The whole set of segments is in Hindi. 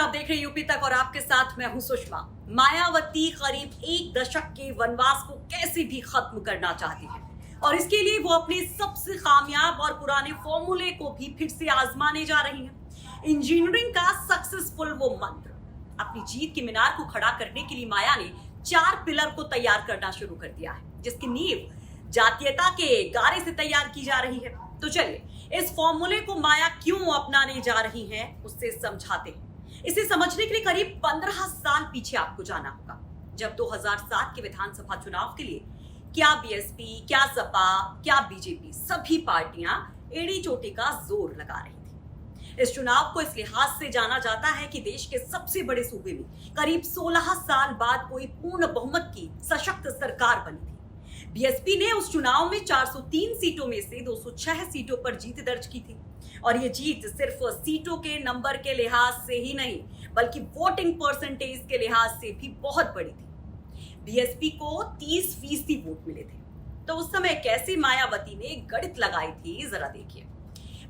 आप देख रहे हैं यूपी तक और आपके साथ मैं हूं सुषमा। मायावती करीब 1 दशक के वनवास को कैसे भी खत्म करना चाहती है और इसके लिए वो अपने सबसे कामयाब और पुराने फॉर्मूले को भी फिर से आजमाने जा रही हैं। इंजीनियरिंग का सक्सेसफुल वो मंत्र। अपनी जीत की मीनार को खड़ा करने के लिए माया ने 4 पिलर को तैयार करना शुरू कर दिया है, जिसकी नींव जातीयता के गारे से तैयार की जा रही है। तो चलिए इस फॉर्मूले को माया क्यों अपनाने जा रही है उससे समझाते हैं। इसे समझने के लिए करीब 15 साल पीछे आपको जाना होगा, जब 2007 के विधानसभा चुनाव के लिए क्या बीएसपी, क्या सपा, क्या बीजेपी सभी पार्टियां एड़ी चोटी का जोर लगा रही थी। इस चुनाव को इस लिहाज से जाना जाता है कि देश के सबसे बड़े सूबे में करीब 16 साल बाद कोई पूर्ण बहुमत की सशक्त सरकार बनी थी। बीएसपी ने उस चुनाव में 403 सीटों में से 206 सीटों पर जीत दर्ज की थी और ये जीत सिर्फ सीटों के नंबर के लिहाज से ही नहीं बल्कि वोटिंग परसेंटेज के लिहाज से भी बहुत बड़ी थी। बीएसपी को 30% वोट मिले थे। तो उस समय कैसे मायावती ने गणित लगाई थी, जरा देखिए।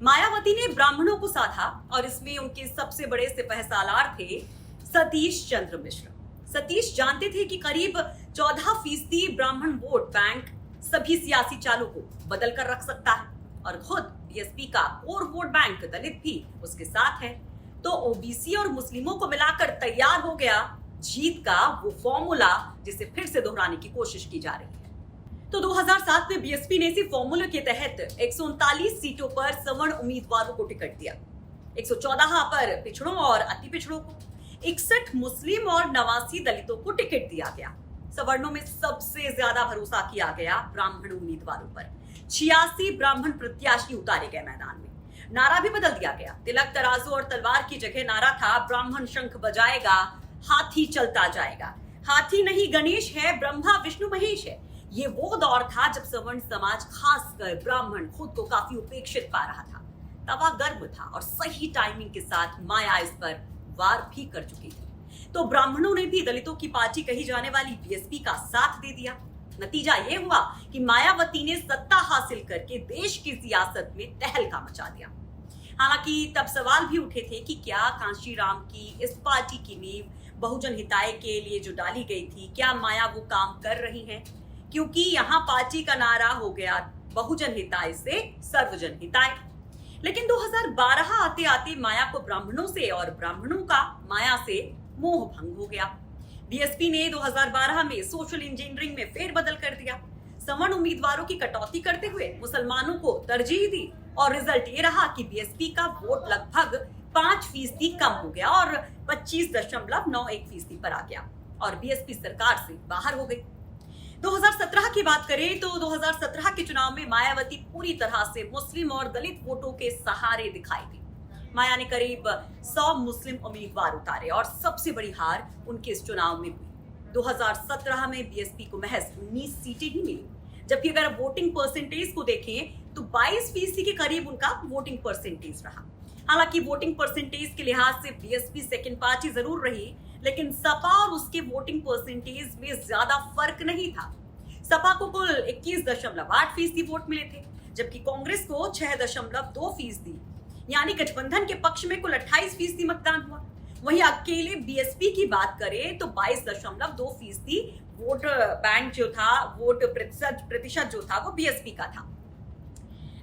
मायावती ने ब्राह्मणों को साधा और इसमें उनके सबसे बड़े सिपहसालार थे सतीश चंद्र मिश्र। सतीश जानते थे कि करीब 14% ब्राह्मण वोट बैंक सभी सियासी चालों को बदल कर रख सकता है और खुद बीएसपी का कोर वोट बैंक दलित भी उसके साथ है। तो ओबीसी और मुस्लिमों को मिलाकर तैयार हो गया जीत का वो फॉर्मूला, जिसे फिर से दोहराने की कोशिश की जा रही है। तो 2007 में बीएसपी ने इसी फॉर्मूले के तहत 139 सीटों पर सवर्ण उम्मीदवारों को टिकट दिया, 114 पर पिछड़ों और अति पिछड़ों को, 61 मुस्लिम और 89 दलितों को टिकट दिया गया। सवर्णों में सबसे ज्यादा भरोसा किया गया ब्राह्मण उम्मीदवारों पर। 86 ब्राह्मण प्रत्याशी उतारे गए मैदान में। नारा भी बदल दिया गया। तिलक, तराजू और तलवार की जगह नारा था ब्राह्मण शंख बजाएगा, हाथी चलता जाएगा। हाथी नहीं गणेश है, ब्रह्मा विष्णु महेश है। ये वो दौर था जब सवर्ण समाज, खासकर ब्राह्मण, खुद को काफी उपेक्षित पा रहा था। तवा गर्म था और सही टाइमिंग के साथ माया इस पर वार भी कर चुकी थी। तो ब्राह्मणों ने भी दलितों की पार्टी कही जाने वाली बीएसपी का साथ दे दिया। नतीजा ये हुआ कि मायावती ने सत्ता हासिल करके देश की सियासत में तहलका मचा दिया। हालांकि तब सवाल भी उठे थे कि क्या कांशीराम की इस पार्टी की नींव बहुजन हिताय के लिए जो डाली गई थी, क्या माया वो काम कर रही है? क्योंकि यहाँ पार्टी का नारा हो गया बहुजन हिताय से सर्वजन हिताय। लेकिन 2012 आते आते माया को ब्राह्मणों से और ब्राह्मणों का माया से मोह भंग हो गया। बीएसपी ने 2012 में सोशल इंजीनियरिंग में फेरबदल कर दिया। सवर्ण उम्मीदवारों की कटौती करते हुए मुसलमानों को तरजीह दी और रिजल्ट ये रहा कि बीएसपी का वोट लगभग 5% कम हो गया और 25.91% पर आ गया और बीएसपी सरकार से बाहर हो गई। 2017 की बात करें तो 2017 के चुनाव में मायावती पूरी तरह से मुस्लिम और दलित वोटों के सहारे दिखाई दी। माया ने करीब 100 मुस्लिम उम्मीदवार उतारे और सबसे बड़ी हार उनके इस चुनाव में हुई। 2017 में बीएसपी को महज 19 सीटें ही मिली, जबकि अगर वोटिंग परसेंटेज को देखें तो 22% के करीब उनका वोटिंग परसेंटेज रहा। हालांकि वोटिंग परसेंटेज के लिहाज से बीएसपी सेकंड पार्टी जरूर रही, लेकिन सपा और उसके वोटिंग परसेंटेज में ज्यादा फर्क नहीं था। सपा को कुल 21.8% वोट मिले थे, जबकि कांग्रेस को 6.2%, यानी गठबंधन के पक्ष में कुल 28% मतदान हुआ। वहीं अकेले बीएसपी की बात करें तो 22.2% वोट बैंक जो था, वोट प्रतिशत जो था वो बीएसपी का था।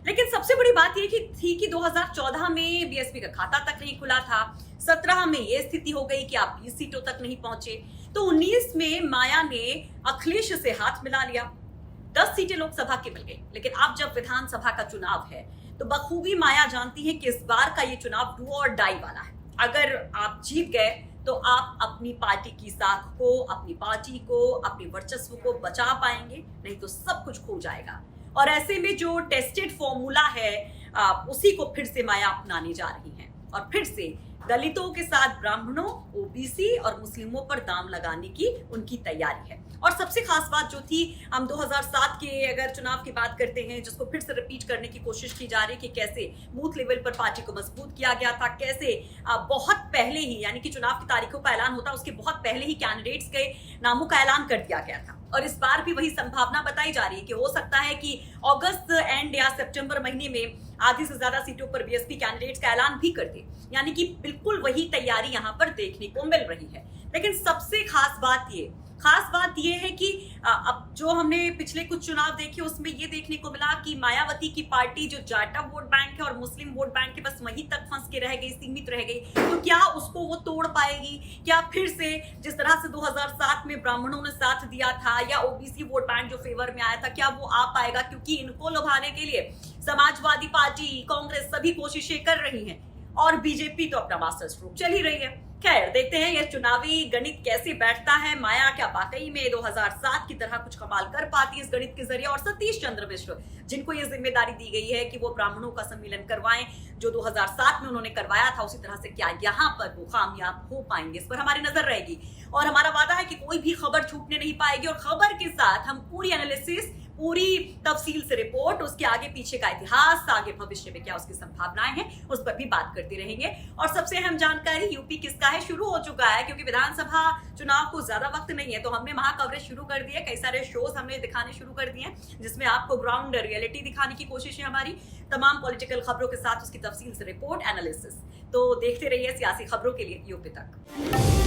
लेकिन सबसे बड़ी बात यह थी कि 2014 में बीएसपी का खाता तक नहीं खुला था। 17 में ये स्थिति हो गई कि आप 20 सीटों तक नहीं पहुंचे। तो 19 में माया ने अखिलेश से हाथ मिला लिया। 10 सीटें लोकसभा की मिल गई। लेकिन अब जब विधानसभा का चुनाव है तो बखूबी माया जानती है कि इस बार का ये चुनाव डू और डाई वाला है। अगर आप जीत गए तो आप अपनी पार्टी की साख को, अपनी पार्टी को, अपने वर्चस्व को बचा पाएंगे, नहीं तो सब कुछ खो जाएगा। और ऐसे में जो टेस्टेड फॉर्मूला है उसी को फिर से माया अपनाने जा रही हैं और फिर से दलितों के साथ ब्राह्मणों, ओबीसी और मुस्लिमों पर दाम लगाने की उनकी तैयारी है। और सबसे खास बात जो थी, हम 2007 के अगर चुनाव की बात करते हैं, जिसको फिर से रिपीट करने की कोशिश की जा रही है कि कैसे बूथ लेवल पर पार्टी को मजबूत किया गया था, कैसे बहुत पहले ही, यानी कि चुनाव की तारीखों का ऐलान होता उसके बहुत पहले ही कैंडिडेट्स के नामों का ऐलान कर दिया गया था। और इस बार भी वही संभावना बताई जा रही है कि हो सकता है कि अगस्त एंड या सितंबर महीने में आधी से ज्यादा सीटों पर बीएसपी कैंडिडेट्स का ऐलान भी कर दे, यानी कि बिल्कुल वही तैयारी यहां पर देखने को मिल रही है। लेकिन सबसे खास बात ये है कि अब जो हमने पिछले कुछ चुनाव देखे उसमें ये देखने को मिला कि मायावती की पार्टी जो जाटा वोट बैंक है और मुस्लिम वोट बैंक के बस वहीं तक फंस के रह गई, सीमित रह गई। तो क्या उसको वो तोड़ पाएगी? क्या फिर से जिस तरह से 2007 में ब्राह्मणों ने साथ दिया था या ओबीसी वोट बैंक जो फेवर में आया था, क्या वो आ पाएगा? क्योंकि इनको लुभाने के लिए समाजवादी पार्टी, कांग्रेस सभी कोशिशें कर रही हैं और बीजेपी तो अपना मास्टर स्ट्रोक चल ही रही है। खैर, देखते हैं ये चुनावी गणित कैसे बैठता है। माया क्या वाकई में 2007 की तरह कुछ कमाल कर पाती है इस गणित के जरिए? और सतीश चंद्र मिश्र, जिनको ये जिम्मेदारी दी गई है कि वो ब्राह्मणों का सम्मेलन करवाएं, जो 2007 में उन्होंने करवाया था, उसी तरह से क्या यहाँ पर वो कामयाब हो पाएंगे? इस पर हमारी नजर रहेगी और हमारा वादा है कि कोई भी खबर छूटने नहीं पाएगी और खबर के साथ हम पूरी एनालिसिस, पूरी तफसील से रिपोर्ट, उसके आगे पीछे का इतिहास, आगे भविष्य में क्या उसकी संभावनाएं हैं, उस पर भी बात करते रहेंगे। और सबसे अहम जानकारी यूपी किसका है शुरू हो चुका है, क्योंकि विधानसभा चुनाव को ज्यादा वक्त नहीं है, तो हमने वहां कवरेज शुरू कर दी है। कई सारे शोज हमने दिखाने शुरू कर दिए हैं जिसमें आपको ग्राउंड रियलिटी दिखाने की कोशिश है हमारी, तमाम पॉलिटिकल खबरों के साथ उसकी तफसील से रिपोर्ट, एनालिसिस। तो देखते रहिए सियासी खबरों के लिए यूपी तक।